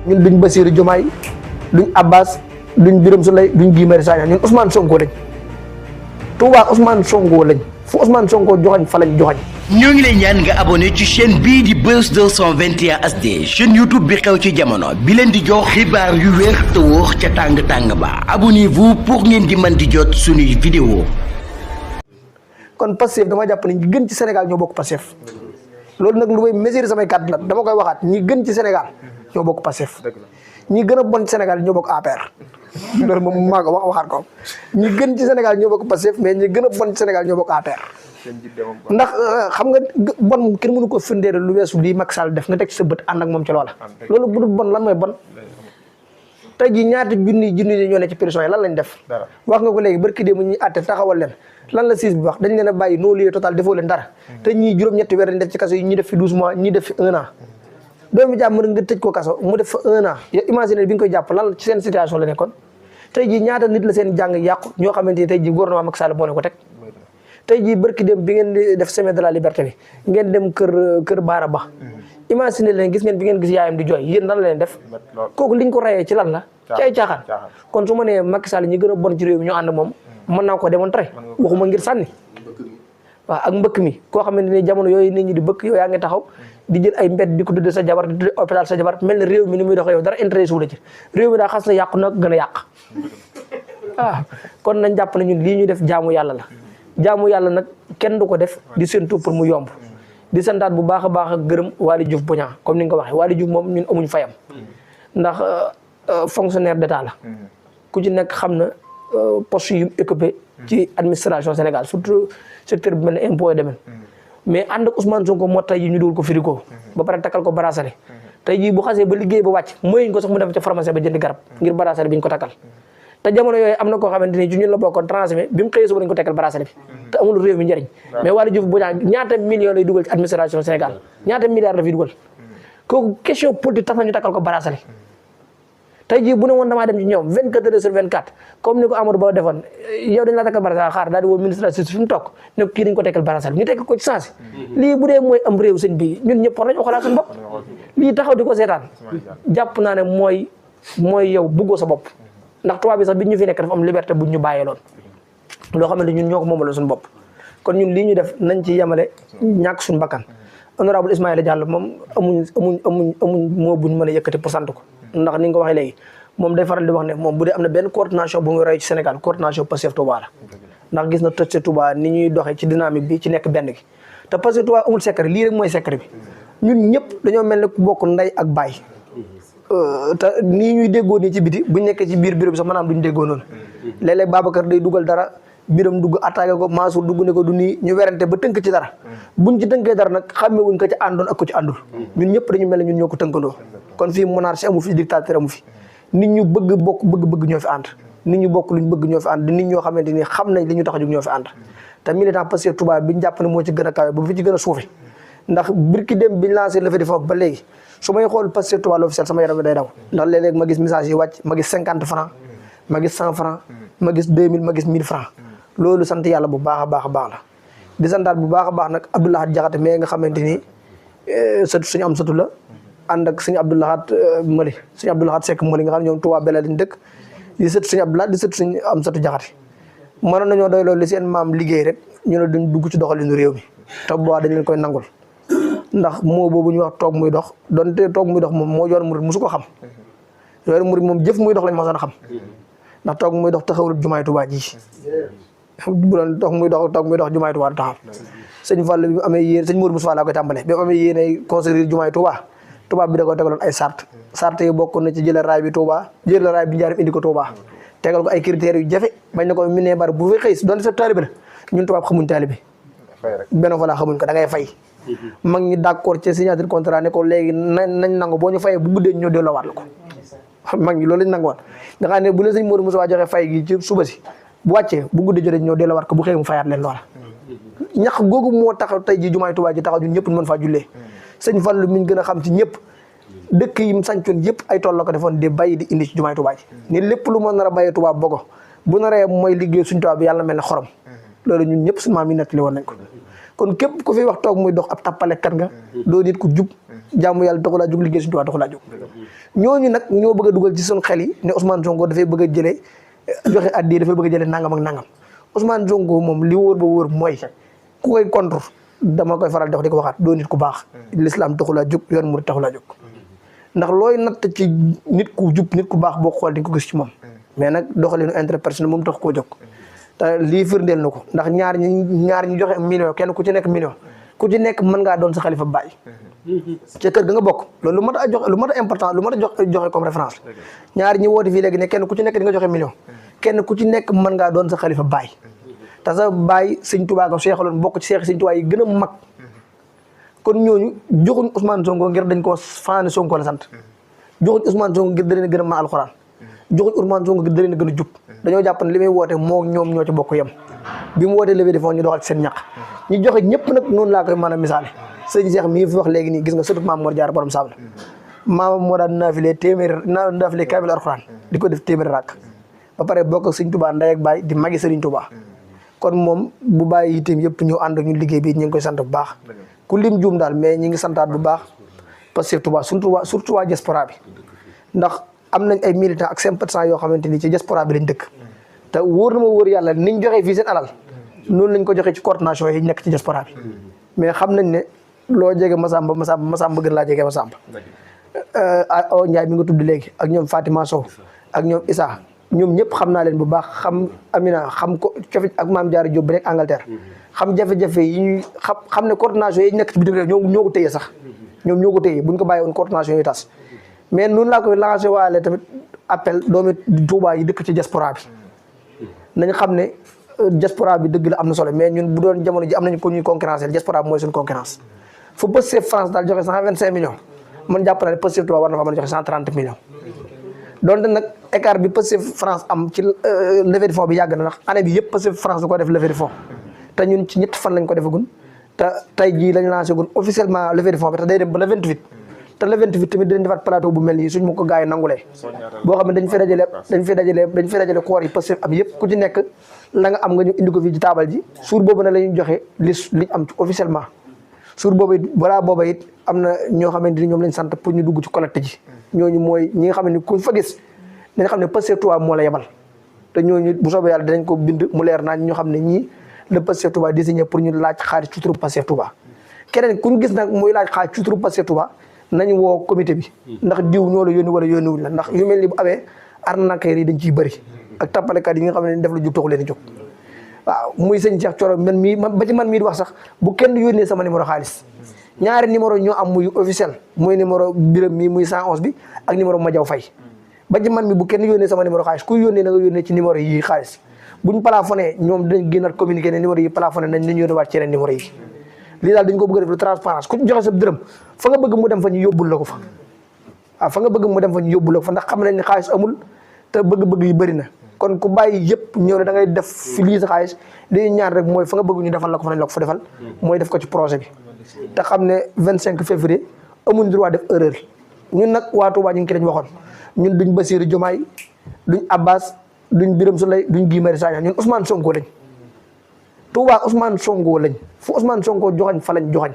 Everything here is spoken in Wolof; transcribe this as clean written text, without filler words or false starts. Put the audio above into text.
ñun duñ Bassirou Diomaye duñ Abbas duñ Birame Souleye duñ Guy Marius Sagna ñun Ousmane Sonko lañ Touba Ousmane Sonko lañ fu Ousmane Sonko joxañ fa lañ joxañ. ñoo ngi lay ñaan nga abonné ci chaîne bii di Buzz 221 HD chaîne YouTube bi xew ci jamono bi leen di jox xibaar yu wér te wóor ca tàng-tàng ba abonnez-vous pour ngeen di mën di jot suñuy vidéo. kon Pastef dama jàpp ne ñi gën ci Sénégal ñoo bokk Pastef loolu nag lu may mesurer samay kàddu la dama koy waxaat ñi gën ci Sénégal ñoo bokk Pastef ñi gën a bon ci Sénégal ñoo bokk APR loolu moom maa ko waxaat ko ñi gën ci Sénégal ñoo bokk Pastef mais ñi gën a bon ci Sénégal ñoo bokk APR ndax xam nga bon kenn mënu ko firndeel lu weesu lii Macky Sall def nga teg ci sa bët ànd ak moom ci loola loolu bu dul bon lan mooy bon tey jii ñaata junni ñoo ne ci prison yi lan lañ def wax nga ko léegi barki dee mu ñuy àtte taxawal leen lan la siis bi wax dañ leen a bàyyi non lieu total defoo leen dara te ñii juróom-ñetti weer lañ def ci kaso yi ñi def fi 12 mois ñi def fi 1 an doomu jàmm mën nga tëj ko kaso mu def fa 1 an yow imagine bi nga koy jàpp lan ci seen situation la nekkoon tey jii ñaata nit la seen jàng yàqu ñoo xamante ni tey jii gouvernement Macky Sall moo ne ko teg tey jii barki dem bi ngeen di def semaine de la liberté bi ngeen dem kër Baara Ba imagine leen gis ngeen bi ngeen gis yaayam di jooy yéen lan la leen def kooku liñ ko rayee ci lan la ci ay caaxaan kon su ma nee Macky Sall ñi gën a bon ci réew mi ñu ànd moom mën naa ko démontrer waxuma ngir sànni waaw ak mbëkk mi koo xamante ni jamono yooyu nit ñi di bëkk yow yaa ngi taxaw di jël ay mbedd di ko tudde sa jabar di tudde hôpital sa jabar mel ne réew mi ni muy doxee yow dara intéressé wu la ci réew mi daa xas na yàqu nag gën a yàq kon nañ jàpp ne ñun lii ñu def jaamu yàlla la jaamu yàlla nag kenn du ko def di séntu pour mu yomb di santaat bu baax a baax ak gërëm Waly Diouf Bodiang comme ni nga ko waxee Waly Diouf moom ñun amuñ fayam ndax fonctionnaire d'état la ku ci nekk xam na poste yu occupé ci administration Sénégal surtout secteur bi mel ne impôt et domaine mais ànd ak Ousmane Sonko moo tey ji ñu dugal ko frigo ba pare takkal ko bracelet tey jii bu xasee ba liggéey ba wàcc mooyuñ ko sax mu dem ca pharmacie ba jëndi garab ngir bracelet bi ñu ko takkal te jamono yooyu am na koo xamante ni ci ñun la bokkoon transmet bi mu xëyee suba dañ ko takkal bracelet bi te amul réew mi njëriñ mais Waly Diouf Bodiang ñaata millions lay dugal ci administration Sénégal ñaata milliards la fi dugal kooku question politique tax na ñu takkal ko bracelet tey jii bu ne woon damaa dem ci ñoom 24 heures sur 24 comme ni ko Amadou Ba defoon yow dañ la takkal bracelet xaar daal di woo ministre de la justice fi mu toog ne kii dañ ko takkal bracelet ñu tekk ko ci sens lii bu dee mooy am réew sëñ bi ñun ñëpp war nañu xoolaat suñu bopp lii taxaw di ko seetaan jàpp naa ne mooy yow bëggoo sa bopp ndax tubaab bi sax bi ñu fi nekk dafa am liberté buñ ñu bàyyee loon loo xamante ñun ñoo ko moomaloon suñu bopp kon ñun lii ñu def nañ ci yemale ñàkk suñu bakkan honorable Ismaïla Diallo moom amuñ moo buñ mën a yëkkati pour sant ko ndax ni nga ko waxee léegi moom day faral di wax ne moom bu dee am na benn coordination bu muy roy ci Sénégal coordination Pastef Touba la ndax gis na tëj Touba ni ñuy doxee ci dynamique bi ci nekk benn gi te Pastef Touba amul secret lii rek mooy secret bi ñun ñëpp dañoo mel ne ku bokk ndey ak baay te nii ñuy déggoo nii ci biti buñ nekkee ci biir bureau bi sax maanaam duñ déggoo noonu léeg-léeg Babacar day dugal dara biram dugg attaqué ko Mansour dugg ne ko du nii ñu werante ba tënk ci dara buñ ci tënkee dara nag xàmme wuñ ko ci àndoon ak ko ci àndul ñun ñëpp dañu mel ne ñun ñoo ko tënkandoo kon fii monarchie amu fi dictateur amu fi nit ñu bëgg ñoo fi ànd nit ñu bokk luñ bëgg ñoo fi ànd nit ñoo xamante ni xam nañ li ñu tax a jóg ñoo fi ànd te militant Pastef Touba biñ jàpp ne moo ci gën a kawe ba fi ci gën a suufe ndax birki dem biñ lancé le fait di foofu ba léegi su may xool Pastef Touba l'officiel sama yaram day daw ndax léeg-léeg ma gis message yi wàcc ma gis 50 francs ma gis 100 francs ma gis 2000 ma gis 1000 francs loolu sant yàlla bu baax a baax a baax la di santaat bu baax a baax nag Abdoulahat Jaxate mais nga xamante ni sëtu suñu am sëtu la ànd ak suñu Abdoulahat Mali suñu Abdoulahat Seck Mali nga xam ne ñoom Touba Belel lañ dëkk di sëtu suñu Abdoulahat di sëtu suñu am sëtu Jaxate mënoon nañoo doy loolu li seen maam liggéey rek ñu ne duñ dugg ci doxalinu réew mi te boobaa dañ leen koy nangul ndax moo boobu ñu wax toog muy dox donte toog muy dox moom moo yoon murid musu ko xam yoon murid moom jëf muy dox lañ mosoon a xam ndax toog muy dox taxawul jumaay Touba ji bu doon toog muy dox jumaay Touba taxaw sëñ Fall bi mu amee yéen sëñ Mourou Moussa laa koy tàmbalee bi mu amee yéen ay construire jumaay Touba bi da ko tegaloon ay sart yi bokk na ci jëlee raay bi Touba jëlee raay bi Njaaréem indi ko Touba tegal ko ay critères yu jafe bañ na ko mi nee bari bu fi xëy doon sa taalibe la ñun tubaab xamuñ taalibe benn fa laa xamuñ ko da ngay fay mag ñi d'accord ci signature contrat ne ko léegi nañ nangu boo ñu fayee bu guddee ñoo delloowaat la ko mag ñi loolu lañ nangu woon nga xam ne bu leen sëñ Modou Moussa joxe fay gi ci suba si bu wàccee bu guddee jotee ñoo delloowaat ko bu xëyee mu fayaat leen loola ñax googu moo taxaw tey ji jumaay Touba ji taxaw ñun ñëpp ñu mën faa jullee sëñ Fallu mi ñu gën a xam ci ñëpp dëkk yi mu sàncoon yëpp ay tool la ko defoon di bàyyi di indi ci jumaay Touba ji ni lépp lu ma nar a bàyyee Touba bogo bu naree mooy liggéey suñ Touba bi yàlla mel ne xorom loolu ñun ñëpp suñu maam yi nettali woon nañ ko kon képp ku fi wax toog muy dox ab tappalekat nga doo nit ku jub jaamu yàlla taxulaa jug liggéey suñu Touba taxulaa jug ñooñu nag ñoo bëgg a dugal ci suñu xel yi ne Ousmane Sonko dafay bëgg a jëlee joxe addi dafay bëgg a jëlee nangam ak nangam Ousmane Sonko moom li wóor ba wóor mooy ku koy contre dama koy faral di ko waxaat doo nit ku baax l'islam taxul a jóg yoon murid taxul a jóg ndax looy natt ci nit ku jub nit ku baax boo xool di nga ko gis ci moom mais nag doxalinu interpersonnel moom tax koo jóg te lii firndeel na ko ndax ñaar ñi joxe million kenn ku ci nekk million ku ci nekk mën ngaa doon sa xalifa baay ca kër ga nga bokk loolu lu mat a joxe lu mat a important lu mat a joxe comme référence ñaar ñi woote fii léegi ne kenn ku ci nekk di nga joxe million kenn ku ci nekk mën ngaa doon sa xalifa baay te sa baay sëñ Tuubaa ko seexaloon bokk ci seex sëñ Tuubaa yi gën a mag kon ñooñu joxuñ Ousmane Sonko ngir dañ koo faane Sonko la sant joxuñ Ousmane Sonko ngir da leen a gën a mën alxuraan joxuñ Ousmane Sonko ngir da leen a gën a jub dañoo jàpp ne li muy woote moo ñoom ñoo ci bokk yem bi mu wootee levée de fonds ñu doxal ci seen ñaq ñu joxe ñëpp nag noonu laa koy mën a misaale sëñ Cheikh mii fi wax léegi nii gis nga surtout Maam Mor Jaara borom Saam la maamam moo daan naafile kaamil alxuraan di ko def téeméeri rakk ba pare bokk ak sëñ Touba ndey ak baay di magi sëriñ Touba kon moom bu bàyyi itam yëpp ñu ànd ak ñu liggéey bi ñu ngi koy sant bu baax ku lim juum daal mais ñi ngi santaat bu baax parce que Touba surtout waa diaspora bi ndax am nañ ay militants ak sympathisants yoo xamante ni ci diaspora bi lañ dëkk te wóor na ma wóor yàlla niñ joxee fii seen alal noonu lañ ko joxee ci coordination yi nekk ci diaspora bi mais xam nañ ne loo jege Masamba gën laa jege Masamba o Ndiaye mi nga tudd léegi ak ñoom Fatima Sow ak ñoom Issa ñoom ñëpp xam naa leen bu baax xam Amina xam ko cofit ak Maam Diarra Diop bi nekk Angleterre xam jafe-jafe yi xam ne coordination yi nekk ci bitim réew ñoo ko téye sax ñoom ñoo ko téye buñ ko bàyyi woon coordination yi tas mais noonu laa koy lancé waale tamit appel doomi Touba yi dëkk ci diaspora bi nañ xam ne diaspora bi dëgg la am na solo mais ñun bu doon jamono ji am nañu ko ñuy concurrence diaspora bi mooy suñu concurrence fu Pastef France daal joxe 125 millions man jàpp naa ne Pastef Touba war na fa mën a joxe 130 millions donte nag écart bi Pastef France am ci levée de fonds bi yàgg na ndax année bi yëpp Pastef France da ko def levée de fonds te ñun ci ñetti fan lañ ko defagun te tey jii lañ lancé gun officiellement levée de fonds bi te day dem ba le 28 te le 28 tamit dañ defaat plateau bu mel nii suñ ma ko gars yi nangulee boo xam ne dañ fi dajale koor yi Pastef am yëpp ku ci nekk la nga am nga ñu indi ko fii ci taabal ji suur boobu nag la ñuy joxe liñ am ci officiellement suur boobu it balaa booba it am na ñoo xamante ni ñoom lañ sant pour ñu dugg ci collecte ji ñooñu mooy ñi nga xam ne kuñ fa gis dañ xam ne Pastef Touba moo la yebal te ñooñu bu soobee yàlla dinañ ko bind mu leer naa ñu xam ne ñii le Pastef Touba désigné pour ñu laaj xaalis ci turu Pastef Touba keneen kuñ gis nag muy laaj xaalis ci turu Pastef Touba nañ woo comité bi ndax diw ñoo la yónni wala yónniwuñ la ndax yu mel ni bu amee arnaqueur yi dañ ciy bëri ak tappalekat yi nga xam ne def la jub taxu leen a jóg waaw muy sëñ Cheikh Thioro man mii ba ci man mii di wax sax bu kenn yónnee sama numéro xaalis ñaari numéro ñoo am muy officiel muy numéro biram mii muy 111 bi ak numéro Madiaw Faye ba ci man mi bu kenn yónnee sama numéro xaalis ku yónnee na nga yónnee ci numéro yi xaalis buñ plafonné ñoom dinañ génnaat communiqué ne numéro yi plafonné nañ ñu yónnee waat ci yeneen numéro yi lii daal dañ ko bëgg a def lu transparence ku joxe sa dërëm fa nga bëgg mu dem fa ñu yóbbul la ko fa waaw fa nga bëgg mu dem fa ñu yóbbul la ko fa ndax xam nañ ne xaalis amul te bëgg-bëgg yi bëri na kon ku bàyyi yëpp ñëw ne da ngay def fi lii sa xaalis li ñaan rek mooy fa nga bëgg ñu defal la ko fa nañ la ko fa defal mooy def ko ci projet bi te xam ne 25 février amuñ droit def erreur ñun nag waa Touba ñu ngi ki dañ waxoon ñun duñ Bassirou Diomaye duñ Abbas duñ Birame Souleye duñ Guy Marius Sagna ñun Ousmane Sonko lañ Touba Ousmane Sonko lañ fu Ousmane Sonko joxañ fa lañ joxañ